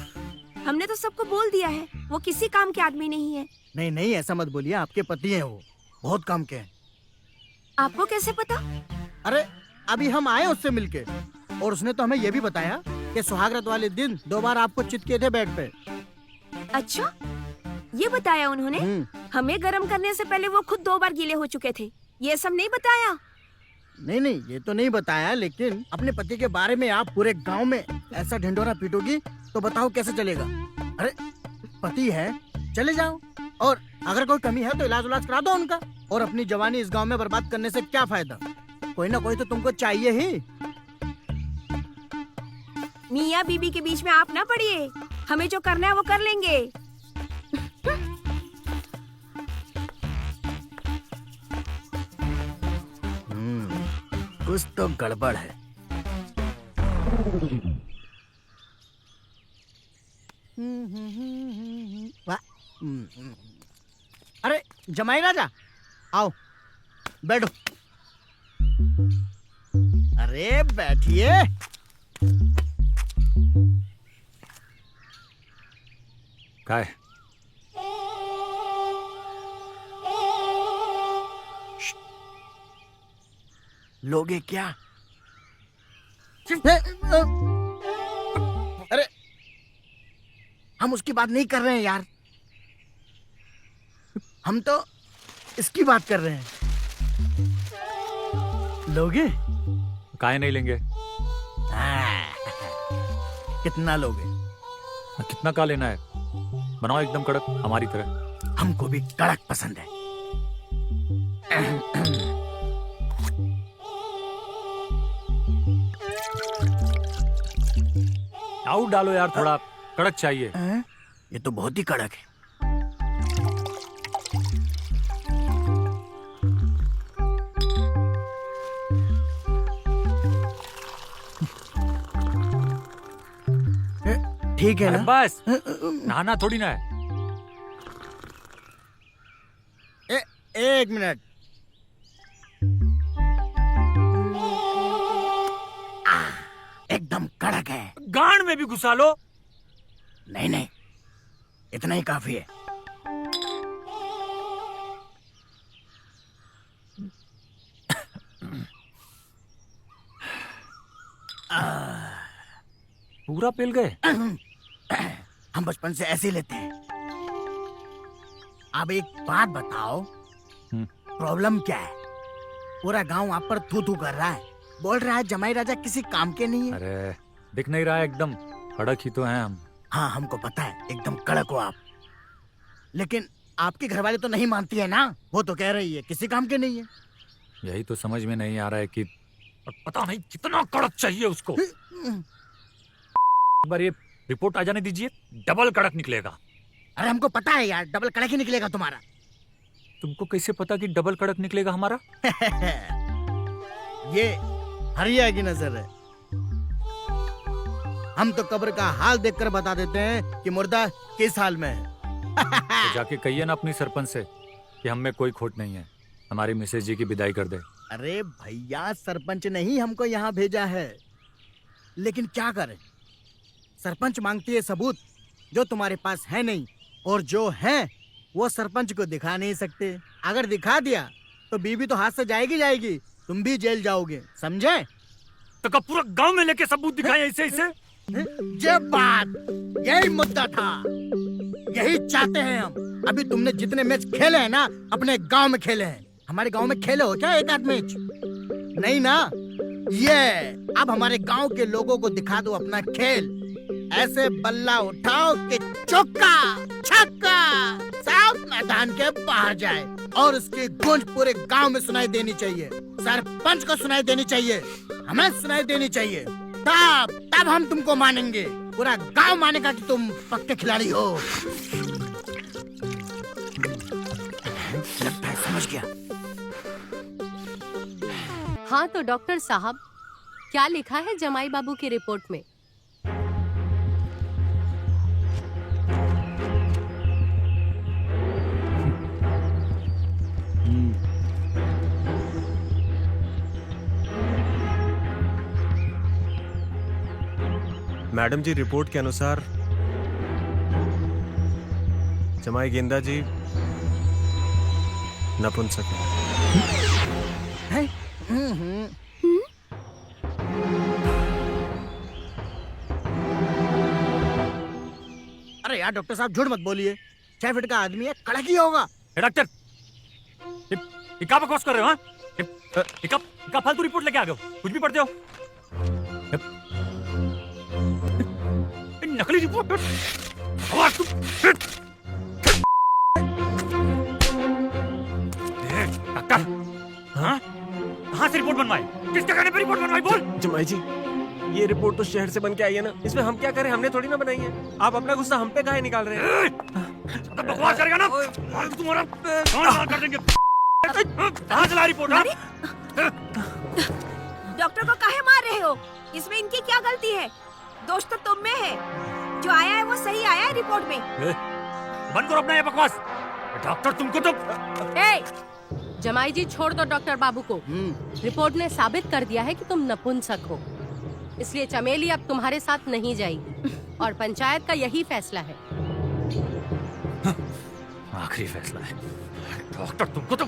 हमने तो सबको बोल दिया है, वो किसी काम के आदमी नहीं है। नहीं नहीं, ऐसा मत बोलिए, आपके पति हैं, वो बहुत काम के हैं। आपको कैसे पता? अरे अभी हम आए उससे मिलके, और उसने तो हमें ये भी बताया कि सुहागरात वाले दिन 2 बार आपको चित किए थे बेड पे। अच्छा, ये बताया उन्होंने? हमें गर्म करने से पहले वो खुद 2 बार गीले हो चुके थे, ये सब नहीं बताया? नहीं नहीं, ये तो नहीं बताया, लेकिन अपने पति के बारे में आप पूरे गांव में ऐसा ढिंढोरा पीटोगी तो बताओ कैसे चलेगा? अरे पति है, चले जाओ, और अगर कोई कमी है तो इलाज करा दो उनका, और अपनी जवानी इस गांव में बर्बाद करने से क्या फायदा? कोई ना कोई तो तुमको चाहिए ही। मियाँ बीबी के बीच में आप ना पड़िए, हमें जो करना है वो कर लेंगे। कुछ तो गड़बड़ है। अरे जमाई राजा, आओ बैठो। अरे बैठिए। क्या है? लोगे क्या? अरे हम उसकी बात नहीं कर रहे हैं यार, हम तो इसकी बात कर रहे हैं। लोगे? काहे नहीं लेंगे? कितना लोगे? कितना का लेना है? बनाओ एकदम कड़क, हमारी तरह। हमको भी कड़क पसंद है। आउट डालो यार, थोड़ा कड़क चाहिए। ये तो बहुत ही कड़क है। ठीक है अरे ना? बस, नहाना थोड़ी ना है। एक मिनट। एकदम कड़क है। गांड में भी घुसा लो। नहीं नहीं, इतना ही काफी है। पूरा पिल गए? हम बचपन से ऐसे ही लेते हैं। अब एक बात बताओ, प्रॉब्लम क्या है? पूरा गांव आप पर थू थू कर रहा है, बोल रहा है जमाई राजा किसी काम के नहीं है। अरे दिख नहीं रहा है? एकदम कड़क ही तो हैं हम। हाँ हमको पता है, एकदम कड़क हो आप, लेकिन आपके घर वाले तो नहीं मानती है ना। वो तो कह रही है किसी काम के नहीं है। यही तो समझ में नहीं आ रहा है कि पता नहीं कितना कड़क चाहिए उसको। एक बार ये रिपोर्ट आ जाने दीजिए, डबल कड़क निकलेगा। अरे हमको पता है यार, डबल कड़क ही निकलेगा तुम्हारा। तुमको कैसे पता कि डबल कड़क निकलेगा हमारा? ये हरिया की नजर है। हम तो कब्र का हाल देखकर बता देते हैं कि मुर्दा किस हाल में है। तो जाके कहिए ना अपनी सरपंच से कि हम में कोई खोट नहीं है, हमारी मिसेज जी की विदाई कर दे। अरे भैया, सरपंच ने ही हमको यहाँ भेजा है, लेकिन क्या करें, सरपंच मांगती है सबूत जो तुम्हारे पास है नहीं, और जो है वो सरपंच को दिखा नहीं सकते। अगर दिखा दिया तो बीवी तो हाथ से जाएगी जाएगी, तुम भी जेल जाओगे, समझे? तो कब पूरा गांव में लेके सबूत दिखाए ऐसे ऐसे? ये बात, यही मुद्दा था, यही चाहते हैं हम। अभी तुमने जितने मैच खेले हैं ना, अपने गांव में खेले हैं। हमारे गांव में खेले हो क्या एक आध मैच? नहीं ना। ये अब हमारे गांव के लोगों को दिखा दो अपना खेल। ऐसे बल्ला उठाओ कि चौका छक्का सब मैदान के बाहर जाए और उसकी गूंज पूरे गांव में सुनाई देनी चाहिए। सरपंच को सुनाई देनी चाहिए, हमें सुनाई देनी चाहिए। तब हम तुमको मानेंगे, पूरा गांव मानेगा कि तुम पक्के खिलाड़ी हो। लगता है समझ गया। हाँ तो डॉक्टर साहब, क्या लिखा है जमाई बाबू की रिपोर्ट में? मैडम जी, रिपोर्ट के अनुसार जमाई गेंदा जी नपुंसक है। अरे यार डॉक्टर साहब झूठ मत बोलिए, 6 फीट का आदमी है, कड़क ही होगा। डॉक्टर, ये क्या बकवास कर रहे हो? हाँ, ये क्या फालतू रिपोर्ट लेके आ गए हो? कुछ भी पढ़ते हो? नकली रिपोर्ट। डॉक्टर, हाँ? कहाँ से रिपोर्ट बनवाई? किसके कहने पे रिपोर्ट बनवाई? बोल। जमाई जी, ये रिपोर्ट तो शहर से बन के आई है ना, इसमें हम क्या करें? हमने थोड़ी ना बनाई है। आप अपना गुस्सा हम पे काहे निकाल रहे हैं? बकवास करेगा ना, तुम्हारा कान कर देंगे। कहाँ चला रिपोर्ट? डॉक्टर को काहे मार रहे हो? इसमें इनकी क्या गलती है? दोष तो तुम में है। जो आया है वो सही आया है रिपोर्ट में। बंद करो अपना ये बकवास। डॉक्टर तुमको तो जमाई जी छोड़ दो डॉक्टर बाबू को। रिपोर्ट ने साबित कर दिया है कि तुम नपुंसक हो, इसलिए चमेली अब तुम्हारे साथ नहीं जाएगी और पंचायत का यही फैसला है। आखिरी फैसला है। डॉक्टर तुमको तो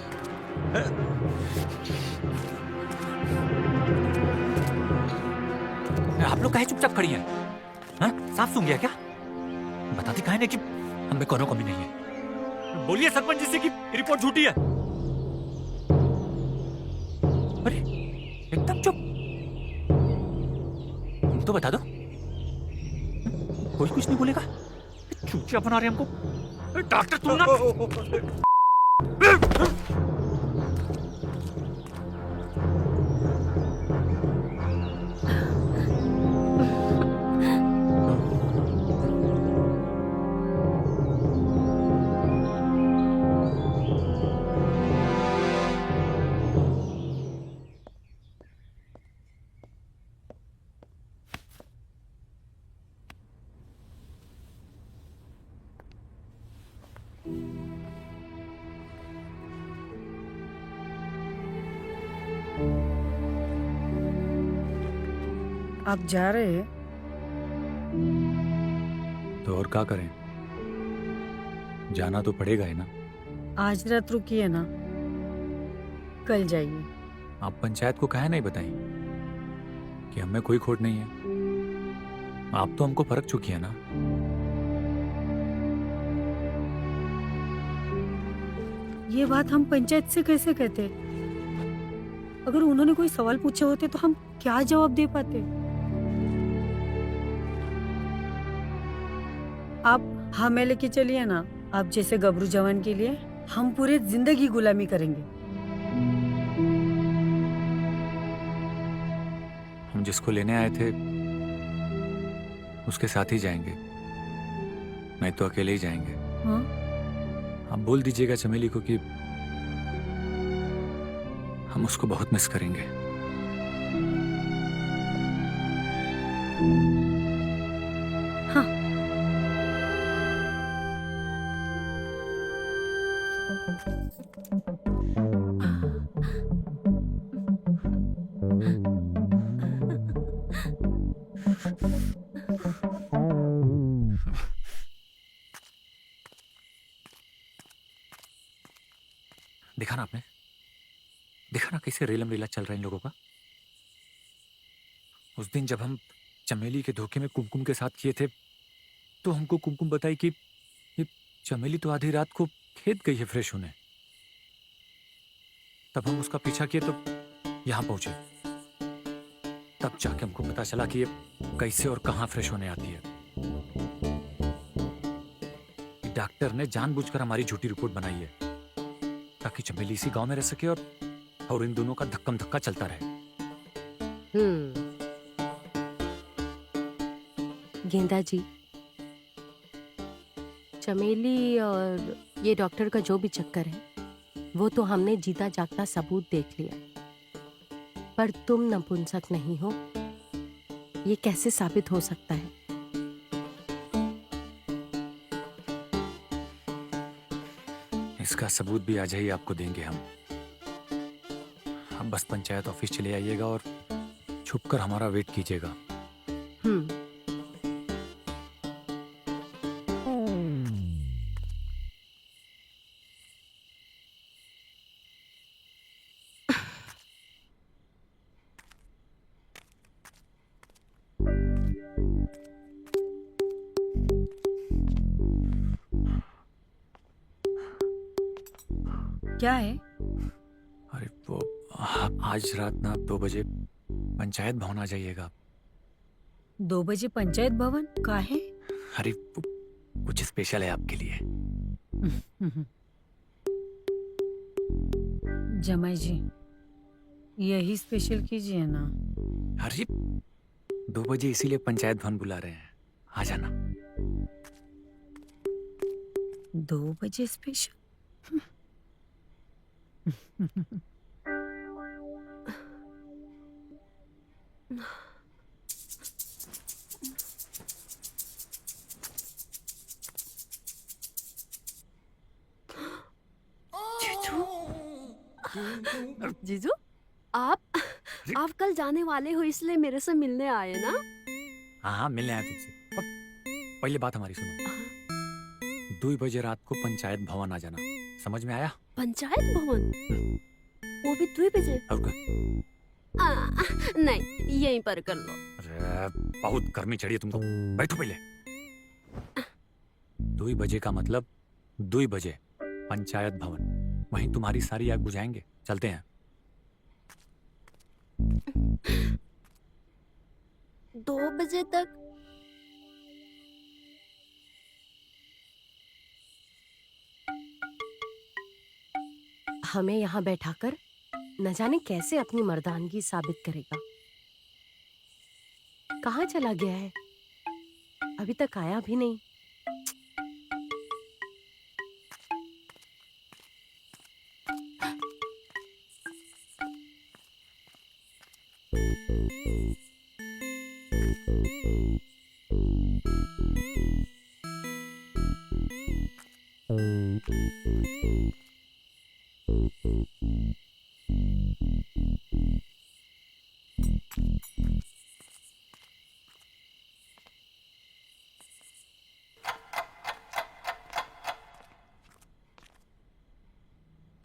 आप लोग काहे चुपचाप खड़ी हैं? हाँ? साफ सूंघ गया क्या? बताती काहे नहीं कि हमें कोनो कमी नहीं है? बोलिए सरपंच जी से कि रिपोर्ट झूठी है। अरे एकदम चुप। तुम तो बता दो, कोई कुछ नहीं बोलेगा। चुपचाप बना रहे हमको। डॉक्टर तुम ना आप जा रहे हैं तो और क्या करें? जाना तो पड़ेगा ही ना। आज रात रुकिए ना, कल जाइए। आप पंचायत को काहे नहीं बताएं कि हमें कोई खोट नहीं है? आप तो हमको परख चुकी है ना। ये बात हम पंचायत से कैसे कहते? अगर उन्होंने कोई सवाल पूछे होते तो हम क्या जवाब दे पाते? आप हमें लेके चलिए ना। आप जैसे गबरू जवान के लिए हम पूरे जिंदगी गुलामी करेंगे। हम जिसको लेने आए थे उसके साथ ही जाएंगे, नहीं तो अकेले ही जाएंगे। हाँ? आप बोल दीजिएगा चमेली को कि हम उसको बहुत मिस करेंगे। हाँ। देखा ना आपने, देखा ना कैसे रेलम रेला चल रहा है इन लोगों का। उस दिन जब हम चमेली के धोखे में कुमकुम के साथ किए थे तो हमको कुमकुम बताई कि ये चमेली तो आधी रात को खेत गई है फ्रेश होने। तब हम उसका पीछा किए तो यहाँ पहुंचे। तब जाके हमको पता चला कि ये कैसे और कहाँ फ्रेश होने आती है। डॉक्टर ने जानबूझकर हमारी झूठी रिपोर्ट बनाई है ताकि चमेली इसी गांव में रह सके और इन दोनों का धक्कम धक्का चलता रहे। गेंदा जी, चमेली और ये डॉक्टर का जो भी चक्कर है वो तो हमने जीता जागता सबूत देख लिया, पर तुम नपुंसक नहीं हो ये कैसे साबित हो सकता है? इसका सबूत भी आज ही आपको देंगे हम। बस पंचायत ऑफिस चले आइएगा और छुपकर हमारा वेट कीजिएगा। क्या है? अरे वो आज रात ना 2 बजे पंचायत भवन आ जाइएगा। 2 बजे पंचायत भवन का है? अरे कुछ स्पेशल है आपके लिए। जमाई जी, यही स्पेशल कीजिए ना। अरे 2 बजे इसीलिए पंचायत भवन बुला रहे हैं, आ जाना। 2 बजे स्पेशल? जीजू, आप कल जाने वाले हो इसलिए मेरे से मिलने आए ना? हाँ, मिलने आया तुमसे। पर पहले बात हमारी सुनो। 2 बजे रात को पंचायत भवन आ जाना, समझ में आया? पंचायत भवन? वो भी 2 बजे? और क्या? नहीं, यहीं पर कर लो। अरे बहुत गर्मी चढ़ी है तुमको, बैठो पहले। 2 बजे का मतलब 2 बजे पंचायत भवन, वहीं तुम्हारी सारी आग बुझाएंगे। चलते हैं। 2 बजे तक? हमें यहाँ बैठाकर न जाने कैसे अपनी मर्दानगी साबित करेगा। कहाँ चला गया है? अभी तक आया भी नहीं।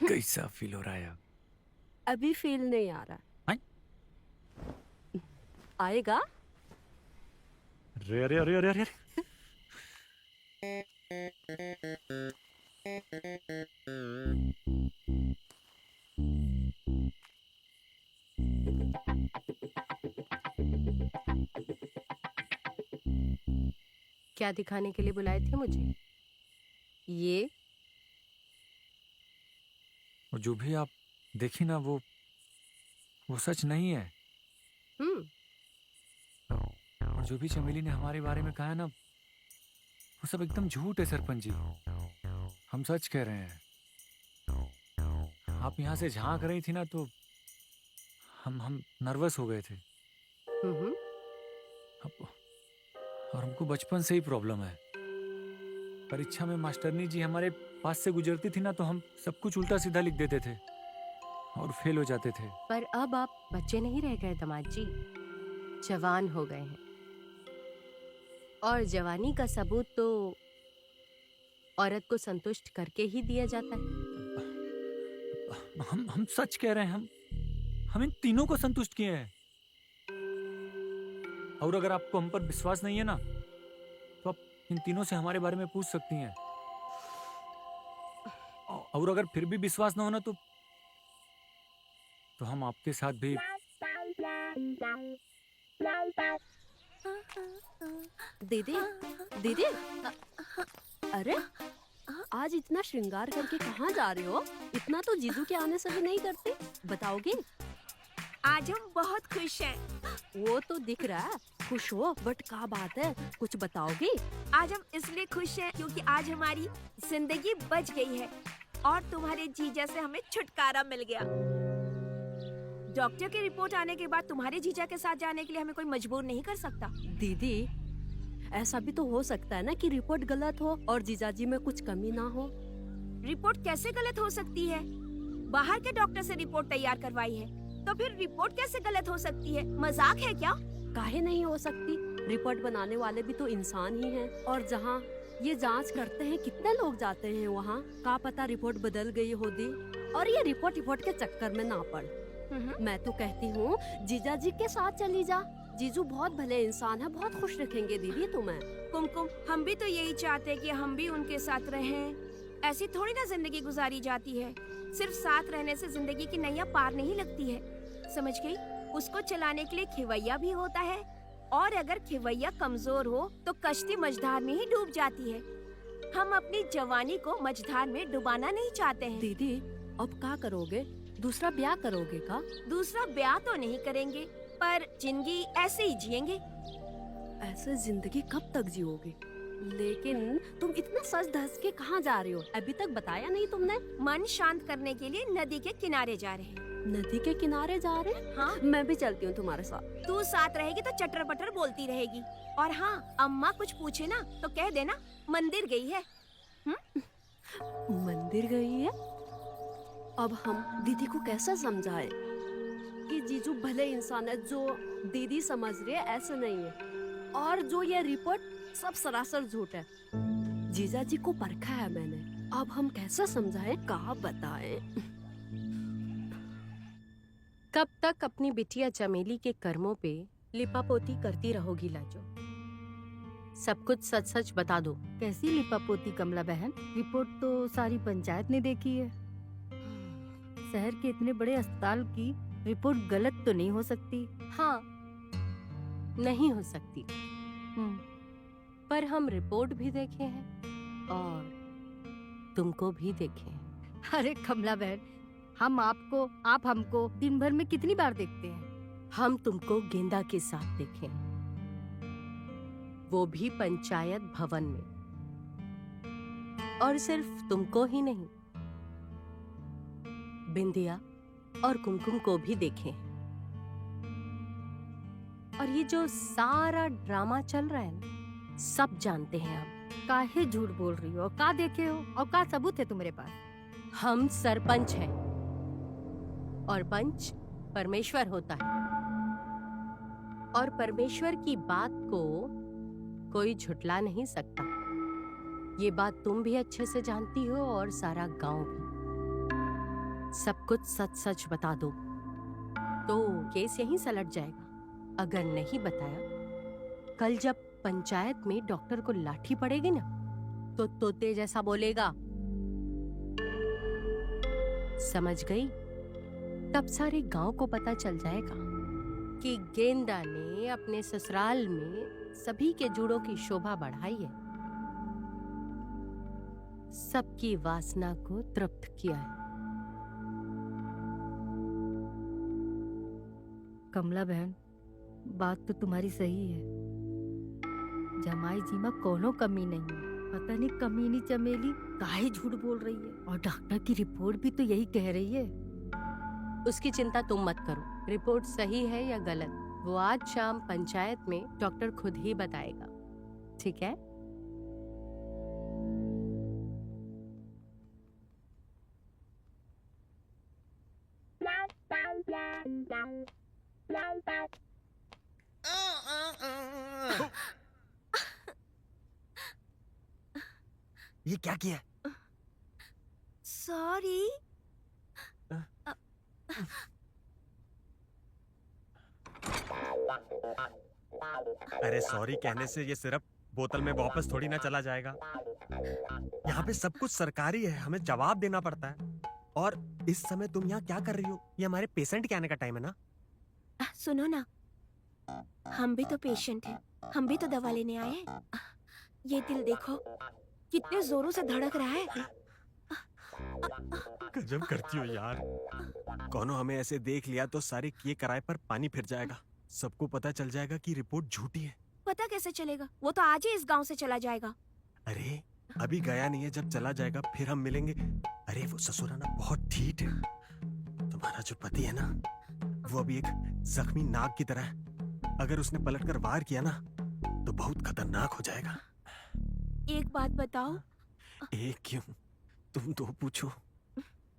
कैसा फील हो रहा है? अभी फील नहीं आ रहा। आएगा? अरे अरे अरे अरे अरे क्या दिखाने के लिए बुलाए थे मुझे? ये और जो भी आप देखी ना वो सच नहीं है। और जो भी चमेली ने हमारे बारे में कहा है ना वो सब एकदम झूठ है सरपंच जी। हम सच कह रहे हैं। आप यहाँ से झांक रही थी ना तो हम नर्वस हो गए थे। और हमको बचपन से ही प्रॉब्लम है। परीक्षा में मास्टरनी जी हमारे पास से गुजरती थी ना तो हम सब कुछ उल्टा सीधा लिख देते थे और फेल हो जाते थे। पर अब आप बच्चे नहीं रह गए दामाद जी, जवान हो गए हैं। और जवानी का सबूत तो औरत को संतुष्ट करके ही दिया जाता है। हम सच कह रहे हैं। हम इन तीनों को संतुष्ट किए हैं। और अगर आपको हम पर विश्वास नहीं है ना, तो आप इन तीनों से हमारे बारे में पूछ सकती हैं। और अगर फिर भी विश्वास ना हो ना, तो हम आपके साथ भी। दीदी, दीदी, अरे आज इतना श्रृंगार करके कहाँ जा रहे हो? इतना तो जीजू के आने से भी नहीं करते। बताओगे? आज हम बहुत खुश हैं। वो तो दिख रहा है खुश हो, बट क्या बात है, कुछ बताओगे? आज हम इसलिए खुश हैं क्योंकि आज हमारी जिंदगी बच गई है और तुम्हारे जीजा से हमें छुटकारा मिल गया। डॉक्टर की रिपोर्ट आने के बाद तुम्हारे जीजा के साथ जाने के लिए हमें कोई मजबूर नहीं कर सकता। दीदी, ऐसा भी तो हो सकता है ना कि रिपोर्ट गलत हो और जीजाजी में कुछ कमी ना हो। रिपोर्ट कैसे गलत हो सकती है? बाहर के डॉक्टर से रिपोर्ट तैयार करवाई है, तो फिर रिपोर्ट कैसे गलत हो सकती है? मजाक है क्या? काहे नहीं हो सकती? रिपोर्ट बनाने वाले भी तो इंसान ही हैं। और जहाँ ये जांच करते हैं कितने लोग जाते हैं वहाँ, का पता रिपोर्ट बदल गई हो दी और ये रिपोर्ट के चक्कर में ना पड़। मैं तो कहती हूँ जीजा जी के साथ चली जा। जीजू बहुत भले इंसान है, बहुत खुश रखेंगे दीदी तुम्हें। कुमकुम, हम भी तो यही चाहते हैं कि हम भी उनके साथ रहें। ऐसी थोड़ी ना जिंदगी गुजारी जाती है। सिर्फ साथ रहने से जिंदगी की नैया पार नहीं लगती है, समझ गई? उसको चलाने के लिए खिवैया भी होता है, और अगर खिवैया कमजोर हो तो कश्ती मझधार में ही डूब जाती है। हम अपनी जवानी को मझधार में डुबाना नहीं चाहते हैं। दीदी, अब क्या करोगे? दूसरा ब्याह करोगे का? दूसरा ब्याह तो नहीं करेंगे, पर जिंदगी ऐसे ही जिएंगे। ऐसे जिंदगी कब तक जियोगे? लेकिन तुम इतना सज धज के कहाँ जा रही हो? अभी तक बताया नहीं तुमने। मन शांत करने के लिए नदी के किनारे जा रहे हैं। नदी के किनारे जा रहे हैं? हाँ, मैं भी चलती हूँ तुम्हारे साथ। तू साथ रहेगी तो चटर पटर बोलती रहेगी। और हाँ, अम्मा कुछ पूछे ना तो कह देना मंदिर गई है। मंदिर गई है? अब हम दीदी को कैसे समझाए कि जीजू भले इंसान है, जो दीदी समझ रही है ऐसा नहीं है, और जो ये रिपोर्ट सब सरासर झूठ है। जीजा जी को परखा है मैंने, अब हम कैसे समझाएं, कहाँ बताएं? कब तक अपनी बिटिया चमेली के कर्मों पे लिपापोती करती रहोगी लाजो? सब कुछ सच सच बता दो। कैसी लिपापोती कमला बहन? रिपोर्ट तो सारी पंचायत ने देखी है। शहर के इतने बड़े अस्पताल की रिपोर्ट गलत तो नहीं हो सकती। हाँ, नहीं हो सकती, पर हम रिपोर्ट भी देखे हैं और तुमको भी देखे हैं। अरे कमला बहन, हम आपको, आप हमको दिन भर में कितनी बार देखते हैं? हम तुमको गेंदा के साथ देखे, वो भी पंचायत भवन में। और सिर्फ तुमको ही नहीं, बिंदिया और कुमकुम को भी देखे। और ये जो सारा ड्रामा चल रहा है ना, सब जानते हैं हम। काहे झूठ बोल रही हो? का देखे हो और का सबूत है तुम्हारे पास? हम सरपंच हैं और पंच परमेश्वर होता है, और परमेश्वर की बात को कोई झुठला नहीं सकता। ये बात तुम भी अच्छे से जानती हो और सारा गांव भी। सब कुछ सच सच बता दो तो केस यहीं सलट जाएगा। अगर नहीं बताया, कल जब पंचायत में डॉक्टर को लाठी पड़ेगी ना, तो तोते जैसा बोलेगा। समझ गई? तब सारे गांव को पता चल जाएगा कि गेंदा ने अपने ससुराल में सभी के जुड़ों की शोभा बढ़ाई है, सबकी वासना को तृप्त किया है। कमला बहन, बात तो तुम्हारी सही है। जमाई जी में कोनो कमी नहीं है। पता नहीं कमीनी चमेली काहे झूठ बोल रही है, और डॉक्टर की रिपोर्ट भी तो यही कह रही है। उसकी चिंता तुम मत करो, रिपोर्ट सही है या गलत वो आज शाम पंचायत में डॉक्टर खुद ही बताएगा, ठीक है? ये क्या किया? सॉरी। अरे सॉरी कहने से ये सिर्फ बोतल में वापस थोड़ी ना चला जाएगा। यहाँ पे सब कुछ सरकारी है, हमें जवाब देना पड़ता है। और इस समय तुम यहाँ क्या कर रही हो? ये हमारे पेशेंट के आने का टाइम है ना। सुनो ना, हम भी तो पेशेंट हैं, हम भी तो दवा लेने आए हैं। ये दिल देखो कितने जोरों से धड़क रहा है। गजब करती हो यार। कौनो हमें ऐसे देख लिया तो सारे किए कराए पर पानी फिर जाएगा। सबको पता चल जाएगा कि रिपोर्ट झूठी है। पता कैसे चलेगा? वो तो आज ही इस गांव से चला जाएगा। अरे अभी गया नहीं है, जब चला जाएगा फिर हम मिलेंगे। अरे वो ससुराना बहुत ठीक है। तुम्हारा जो पति है ना, वो अभी एक जख्मी नाग की तरह है। अगर उसने पलटकर वार किया ना तो बहुत खतरनाक हो जाएगा। एक बात बताओ। एक क्यों, तुम दो पूछो।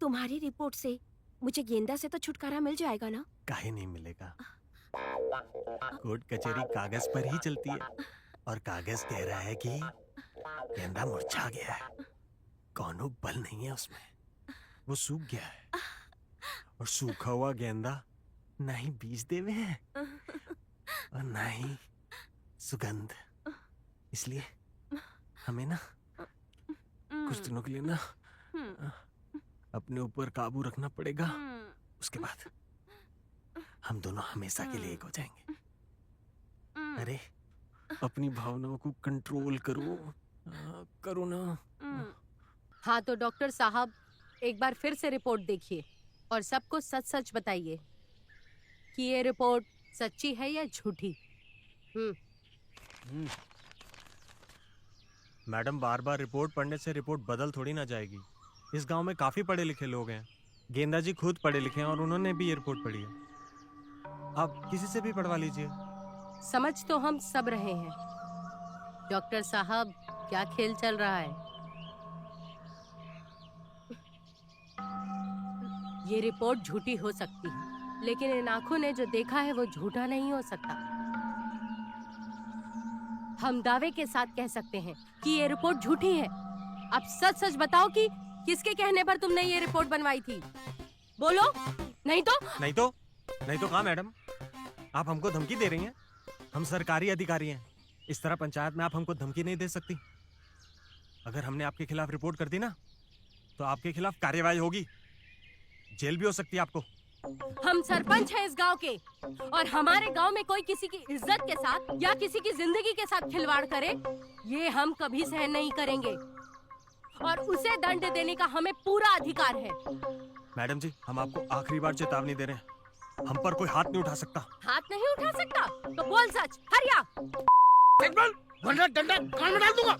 तुम्हारी रिपोर्ट से मुझे गेंदा से तो छुटकारा मिल जाएगा ना? काहे नहीं मिलेगा। कोर्ट कचहरी कागज पर ही चलती है और कागज कह रहा है कि गेंदा मुरझा गया है, कौनो बल नहीं है उसमें, वो सूख गया है। और सूखा हुआ गेंदा ना ही बीज देवे हैं और ना ही सुगंध। इसलिए हमें ना कुछ दिनों के लिए ना अपने ऊपर काबू रखना पड़ेगा। उसके बाद हम दोनों हमेशा के लिए एक हो जाएंगे। अरे अपनी भावनाओं को कंट्रोल करो, करो ना। हाँ तो डॉक्टर साहब एक बार फिर से रिपोर्ट देखिए और सबको सच सच बताइए कि ये रिपोर्ट सच्ची है या झूठी। मैडम बार बार रिपोर्ट पढ़ने से रिपोर्ट बदल थोड़ी ना जाएगी। इस गांव में काफी पढ़े लिखे लोग हैं। गेंदा जी खुद पढ़े लिखे हैं और उन्होंने भी ये रिपोर्ट पढ़ी है। आप किसी से भी पढ़वा लीजिए। समझ तो हम सब रहे हैं डॉक्टर साहब, क्या खेल चल रहा है। ये रिपोर्ट झूठी हो सकती है, लेकिन इन आंखों ने जो देखा है वो झूठा नहीं हो सकता। हम दावे के साथ कह सकते हैं कि ये रिपोर्ट झूठी है। अब सच सच बताओ कि किसके कहने पर तुमने ये रिपोर्ट बनवाई थी? बोलो। नहीं तो कहाँ मैडम, आप हमको धमकी दे रही हैं? हम सरकारी अधिकारी हैं। इस तरह पंचायत में आप हमको धमकी नहीं दे सकती। अगर हमने आपके खिलाफ रिपोर्ट कर दी ना तो आपके खिलाफ कार्यवाही होगी, जेल भी हो सकती है आपको। हम सरपंच हैं इस गांव के और हमारे गांव में कोई किसी की इज्जत के साथ या किसी की जिंदगी के साथ खिलवाड़ करे, ये हम कभी सहन नहीं करेंगे और उसे दंड देने का हमें पूरा अधिकार है। मैडम जी, हम आपको आखिरी बार चेतावनी दे रहे हैं, हम पर कोई हाथ नहीं उठा सकता। हाथ नहीं उठा सकता तो बोल सच। हरिया वरना डंडा कान में डाल दूंगा।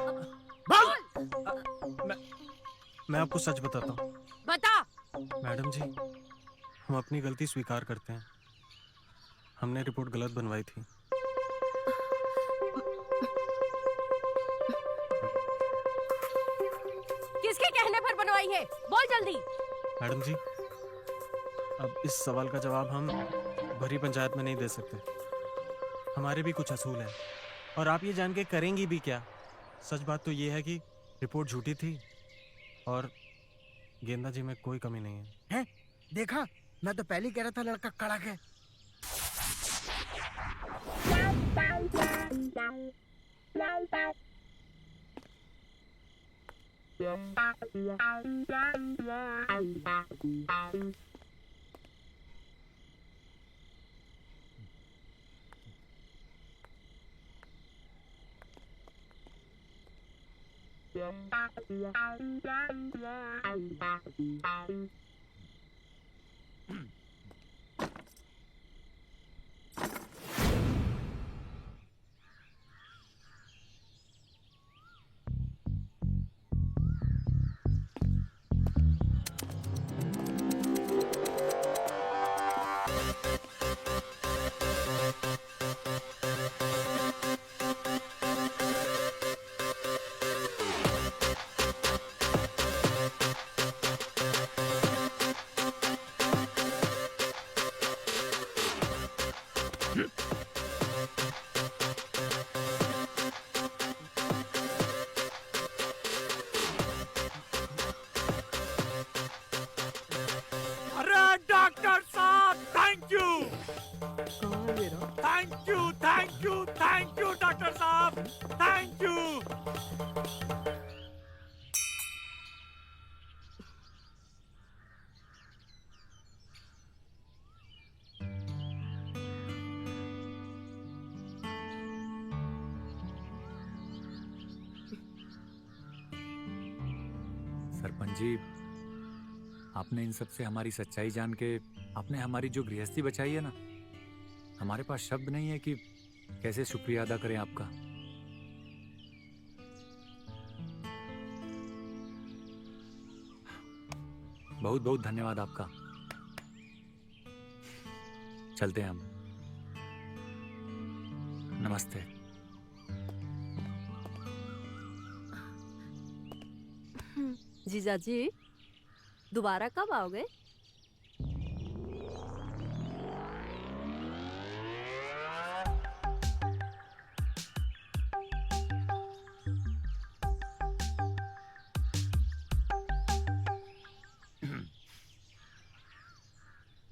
मैं आपको सच बताता हूँ। बता। मैडम जी, हम अपनी गलती स्वीकार करते हैं। हमने रिपोर्ट गलत बनवाई थी। किसके कहने पर बनवाई है? बोल जल्दी। मैडम जी, अब इस सवाल का जवाब हम भरी पंचायत में नहीं दे सकते। हमारे भी कुछ असूल हैं और आप ये जान के करेंगी भी क्या। सच बात तो ये है कि रिपोर्ट झूठी थी और गेंदा जी में कोई कमी नहीं है। हैं? देखा, मैं तो पहले ही कह रहा था लड़का कड़क है। डॉक्टर साहब थैंक यू कहाँ है मेरा? Thank you thank you thank you doctor साहब थैंक यू। सरपंच जी, आपने इन सब से हमारी सच्चाई जान के आपने हमारी जो गृहस्थी बचाई है ना, हमारे पास शब्द नहीं है कि कैसे शुक्रिया अदा करें आपका। बहुत बहुत धन्यवाद आपका। चलते हैं हम। नमस्ते। जीजा जी, दोबारा कब आओगे?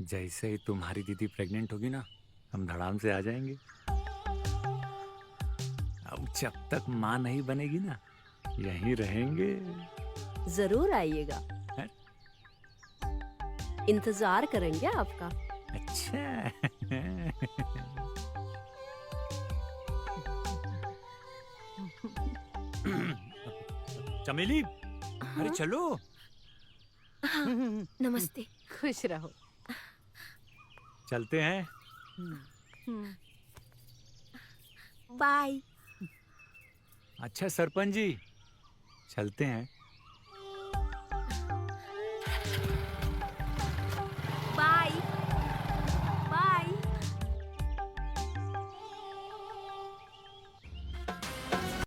जैसे ही तुम्हारी दीदी प्रेग्नेंट होगी ना, हम धड़ाम से आ जाएंगे। अब जब तक माँ नहीं बनेगी ना, यहीं रहेंगे। जरूर आइएगा, हैं? इंतजार करेंगे आपका। अच्छा। चमेली, अरे चलो। नमस्ते। खुश रहो। चलते हैं। बाय। अच्छा सरपंच जी, चलते हैं।